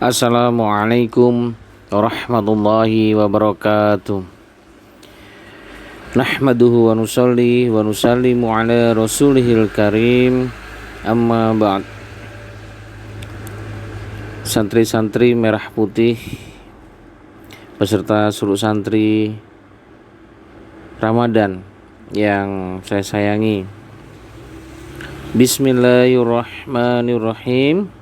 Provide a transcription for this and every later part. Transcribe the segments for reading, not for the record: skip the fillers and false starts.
Assalamualaikum warahmatullahi wabarakatuh. Nahmaduhu wa nusalli wa nusallimu ala rasulihil karim. Amma ba'd. Santri-santri merah putih beserta seluruh santri Ramadan yang saya sayangi, Bismillahirrahmanirrahim.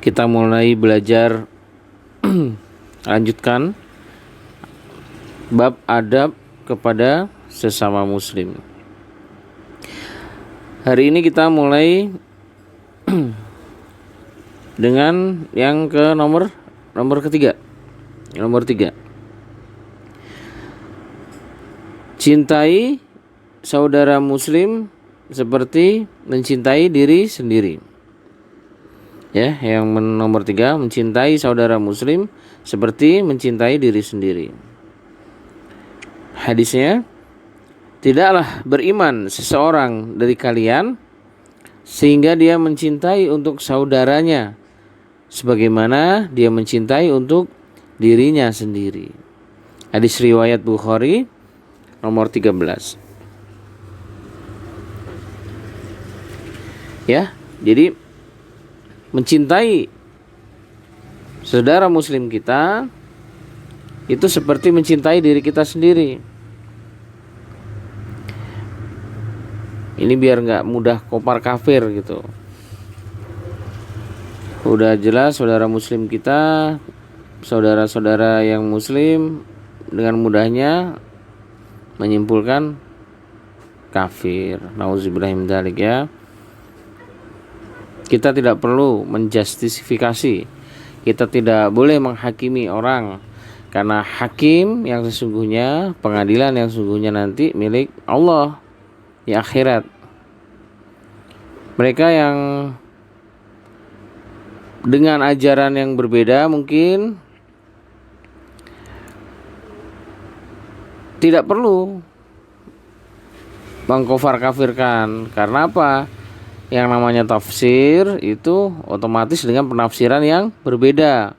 Kita mulai belajar lanjutkan bab adab kepada sesama muslim. Hari ini kita mulai dengan yang ke nomor ketiga. Nomor 3. Cintai saudara muslim seperti mencintai diri sendiri. Ya, yang nomor 3, mencintai saudara muslim seperti mencintai diri sendiri. Hadisnya, tidaklah beriman seseorang dari kalian sehingga dia mencintai untuk saudaranya sebagaimana dia mencintai untuk dirinya sendiri. Hadis riwayat Bukhari nomor 13. Ya, jadi mencintai saudara muslim kita itu seperti mencintai diri kita sendiri. Ini biar gak mudah kopar kafir gitu. Udah jelas saudara muslim kita, saudara-saudara yang muslim dengan mudahnya menyimpulkan kafir. Nauzubillahi min dzalik ya. Kita tidak perlu menjustifikasi. Kita tidak boleh menghakimi orang, karena hakim yang sesungguhnya, pengadilan yang sesungguhnya nanti milik Allah di akhirat. Mereka yang dengan ajaran yang berbeda mungkin tidak perlu mengkafir kafirkan. Karena apa? Yang namanya tafsir itu otomatis dengan penafsiran yang berbeda.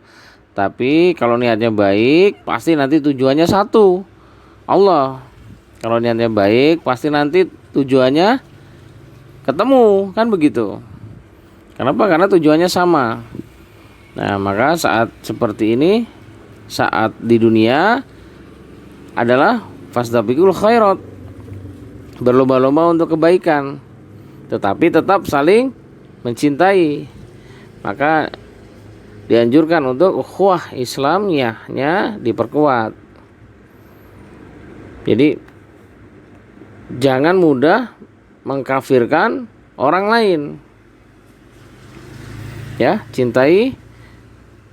Tapi kalau niatnya baik, pasti nanti tujuannya satu, Allah. Kalau niatnya baik, pasti nanti tujuannya ketemu, kan begitu. Kenapa? Karena tujuannya sama. Nah, maka saat seperti ini, saat di dunia adalah fasdabiqul khairat, berlomba-lomba untuk kebaikan, tetapi tetap saling mencintai. Maka dianjurkan untuk ukhuwah Islamiyahnya diperkuat. Jadi jangan mudah mengkafirkan orang lain. Ya, cintai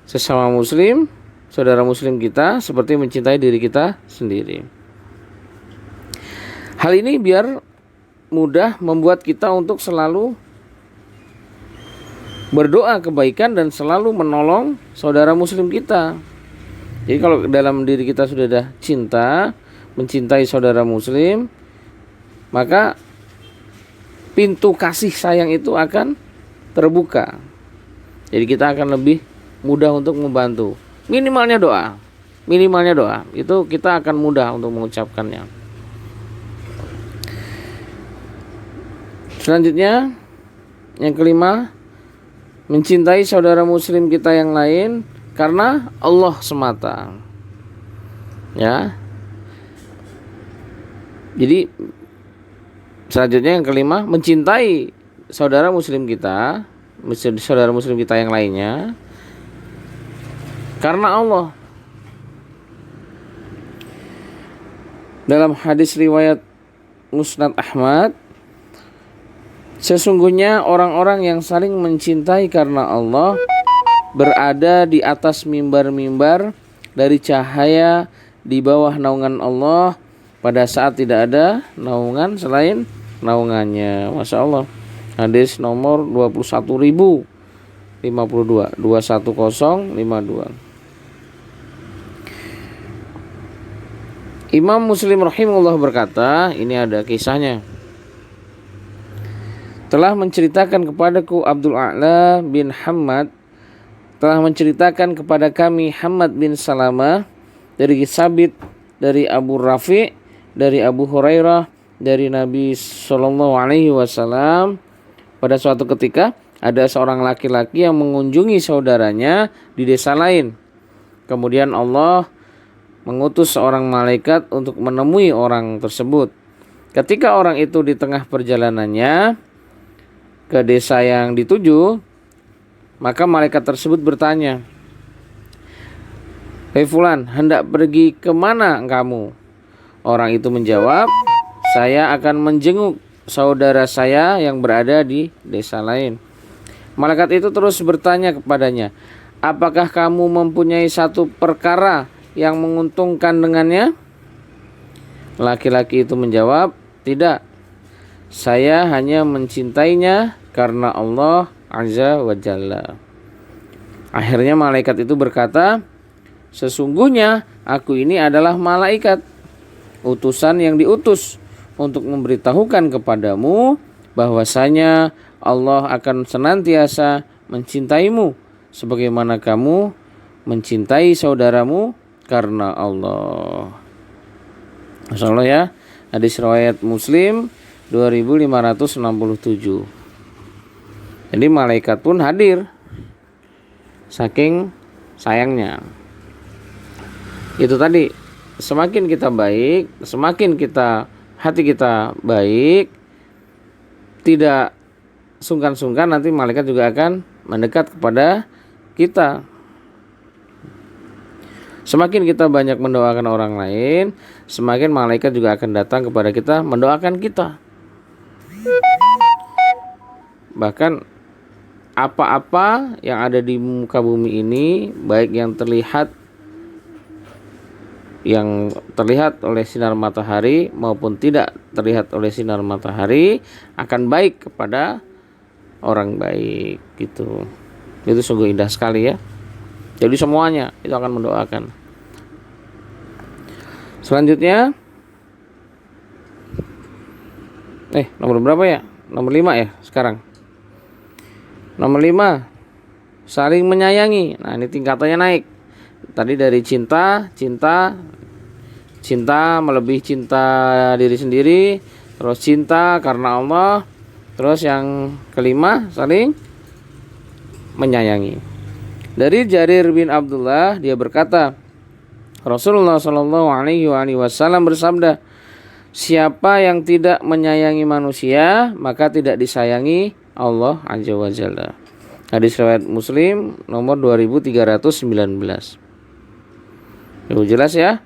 sesama muslim, saudara muslim kita seperti mencintai diri kita sendiri. Hal ini biar mudah membuat kita untuk selalu berdoa kebaikan dan selalu menolong saudara muslim kita. Jadi kalau dalam diri kita sudah ada cinta, mencintai saudara muslim, maka pintu kasih sayang itu akan terbuka. Jadi kita akan lebih mudah untuk membantu. Minimalnya doa itu kita akan mudah untuk mengucapkannya. Selanjutnya, yang kelima, mencintai saudara muslim kita yang lain karena Allah semata. Ya. Jadi selanjutnya yang kelima, mencintai saudara muslim kita yang lainnya karena Allah. Dalam hadis riwayat Musnad Ahmad, sesungguhnya orang-orang yang saling mencintai karena Allah berada di atas mimbar-mimbar dari cahaya di bawah naungan Allah pada saat tidak ada naungan selain naungannya. Masya Allah. Hadis nomor 21.052, 21052. Imam Muslim rahimahullah berkata, ini ada kisahnya. Telah menceritakan kepadaku Abdul A'la bin Hammad telah menceritakan kepada kami Hammad bin Salamah dari Sabit, dari Abu Rafi, dari Abu Hurairah, dari Nabi Shallallahu Alaihi Wasallam, pada suatu ketika ada seorang laki-laki yang mengunjungi saudaranya di desa lain. Kemudian Allah mengutus seorang malaikat untuk menemui orang tersebut. Ketika orang itu di tengah perjalanannya ke desa yang dituju, maka malaikat tersebut bertanya, "Hei fulan, hendak pergi kemana kamu?" Orang itu menjawab, "Saya akan menjenguk saudara saya yang berada di desa lain." Malaikat itu terus bertanya kepadanya, "Apakah kamu mempunyai satu perkara yang menguntungkan dengannya?" Laki-laki itu menjawab, "Tidak, saya hanya mencintainya karena Allah Azza wa Jalla." Akhirnya malaikat itu berkata, "Sesungguhnya aku ini adalah malaikat, utusan yang diutus untuk memberitahukan kepadamu bahwasanya Allah akan senantiasa mencintaimu sebagaimana kamu mencintai saudaramu karena Allah." Masyaallah ya. Hadis riwayat Muslim 2567. Jadi malaikat pun hadir, saking sayangnya. Itu tadi, semakin kita baik, semakin hati kita baik, tidak sungkan-sungkan nanti malaikat juga akan mendekat kepada kita. Semakin kita banyak mendoakan orang lain, semakin malaikat juga akan datang kepada kita mendoakan kita. Bahkan apa-apa yang ada di muka bumi ini, baik yang terlihat oleh sinar matahari maupun tidak terlihat oleh sinar matahari, akan baik kepada orang baik gitu. Itu sungguh indah sekali ya. Jadi semuanya itu akan mendoakan. Selanjutnya nomor berapa ya? Nomor 5 ya sekarang. Nomor 5, saling menyayangi. Nah, ini tingkatannya naik. Tadi dari cinta melebihi cinta diri sendiri, terus cinta karena Allah, terus yang kelima saling menyayangi. Dari Jarir bin Abdullah, dia berkata, Rasulullah Shallallahu Alaihi Wasallam bersabda, "Siapa yang tidak menyayangi manusia, maka tidak disayangi Allah Azza wa Jalla." Hadis riwayat Muslim nomor 2319. Itu jelas ya.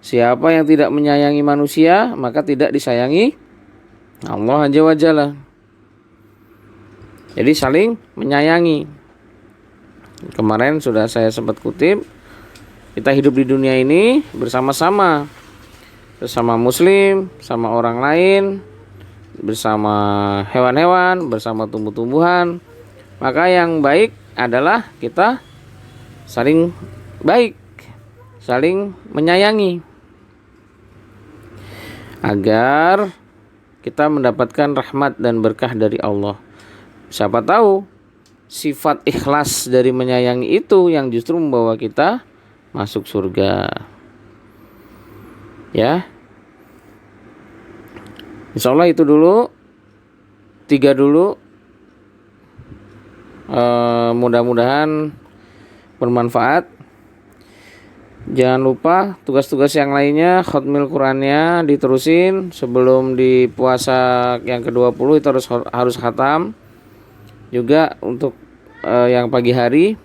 Siapa yang tidak menyayangi manusia, maka tidak disayangi Allah Azza wa Jalla. Jadi saling menyayangi. Kemarin sudah saya sempat kutip, kita hidup di dunia ini bersama-sama muslim, sama orang lain, bersama hewan-hewan, bersama tumbuh-tumbuhan. Maka yang baik adalah kita saling baik, saling menyayangi, agar kita mendapatkan rahmat dan berkah dari Allah. Siapa tahu sifat ikhlas dari menyayangi itu yang justru membawa kita masuk surga. Ya. Insyaallah itu dulu, 3 dulu. Mudah-mudahan bermanfaat. Jangan lupa tugas-tugas yang lainnya, khatmil Qurannya diterusin sebelum di puasa yang ke-20 itu harus khatam. Juga untuk yang pagi hari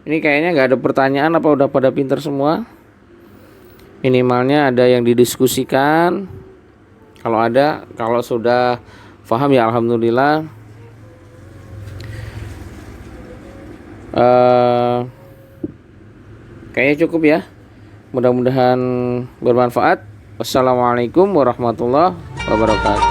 ini kayaknya nggak ada pertanyaan, apa udah pada pinter semua? Minimalnya ada yang didiskusikan. Kalau sudah paham ya alhamdulillah. Kayaknya cukup ya. Mudah-mudahan bermanfaat. Wassalamualaikum warahmatullahi wabarakatuh.